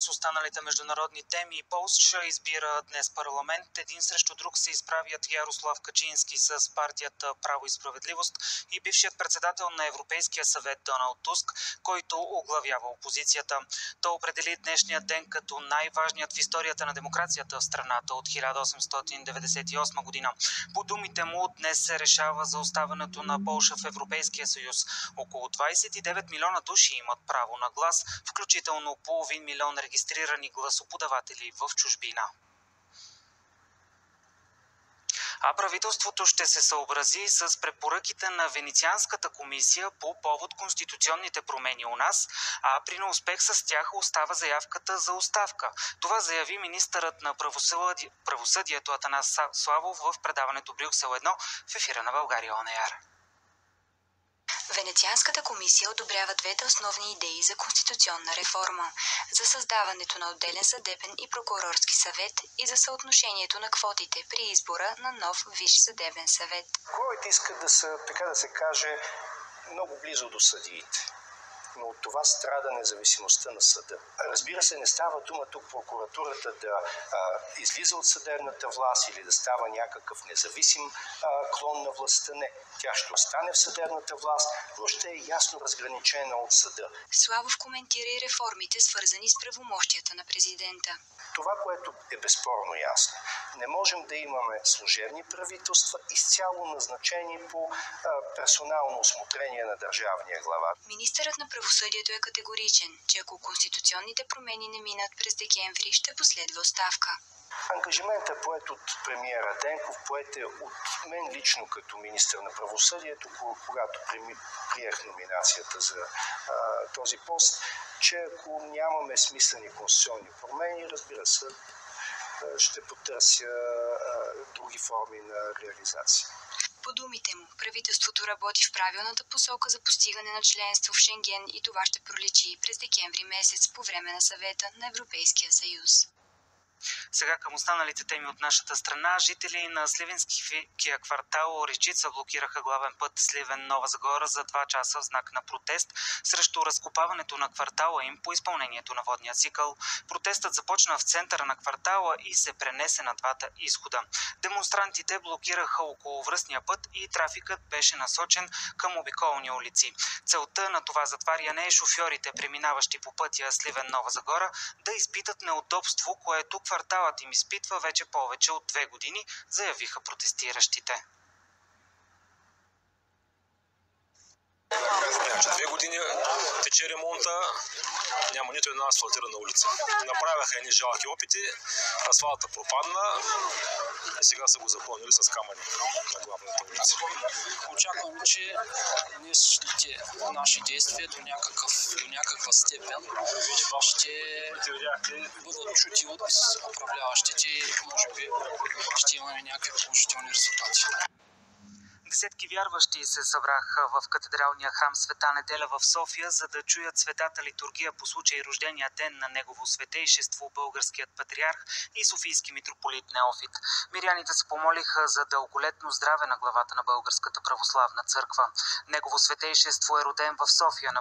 С останалите международни теми, Полша избира днес парламент. Един срещу друг се изправят Ярослав Качински с партията Право и справедливост и бившият председател на Европейския съвет Доналд Туск, който оглавява опозицията. Той определи днешния ден като най-важният в историята на демокрацията в страната от 1898 година. По думите му, днес се решава за оставането на Полша в Европейския съюз. Около 29 милиона души имат право на глас, включително половин милион регистрирани гласоподаватели в чужбина. А правителството ще се съобрази с препоръките на Венецианската комисия по повод конституционните промени у нас, а при неуспех с тях остава заявката за оставка. Това заяви министърът на правосъдието Атанас Славов в предаването Брюксел 1 в ефира на България Он Еър. Венецианската комисия одобрява двете основни идеи за конституционна реформа – за създаването на отделен съдебен и прокурорски съвет и за съотношението на квотите при избора на нов Висш съдебен съвет. Прокурорите искат да са, така да се каже, много близо до съдиите, но от това страда независимостта на съда. Разбира се, не става дума тук прокуратурата да излиза от съдебната власт или да става някакъв независим клон на властта. Не. Тя ще остане в съдебната власт, но ще е ясно разграничена от съда. Славов коментира и реформите, свързани с правомощията на президента. Това, което е безспорно ясно. Не можем да имаме служебни правителства, изцяло назначени по персонално усмотрение на държавния глава. Министърът на правосъдието е категоричен, че ако конституционните промени не минат през декември, ще последва оставка. Ангажиментът поет от премиера Денков, поет е от мен лично като министър на правосъдието, когато приех номинацията за този пост, че ако нямаме смислени конституционни промени, разбира се, ще потърся други форми на реализация. По думите му, правителството работи в правилната посока за постигане на членство в Шенген и това ще проличи през декември месец по време на съвета на Европейския съюз. Сега към останалите теми от нашата страна. Жители на сливенския квартал Оричица блокираха главен път Сливен-Нова Загора за 2 часа в знак на протест срещу разкопаването на квартала им по изпълнението на водния цикъл. Протестът започна в центъра на квартала и се пренесе на двата изхода. Демонстрантите блокираха околовръстния път и трафикът беше насочен към обиколни улици. Целта на това затваряне е шофьорите, преминаващи по пътя Сливен-Нова Загора, да изпитат неудобство, което кварталът им изпитва вече повече от 2 години, заявиха протестиращите. Че 2 години тече ремонта, няма нито една асфалтирана улица. Направяха едни жалки опити, асфалта пропадна и сега са го запълнили с камъни на главната улица. Очаквам, че днешните наши действия до някаква степен ще бъдат чути от управляващите и може би ще имаме някакви положителни резултати. Десетки вярващи се събраха в катедралния храм Света Неделя в София, за да чуят светата литургия по случай рождения ден на негово светейшество българският патриарх и софийски митрополит Неофит. Миряните се помолиха за дълголетно здраве на главата на Българската православна църква. Негово светейшество е роден в София на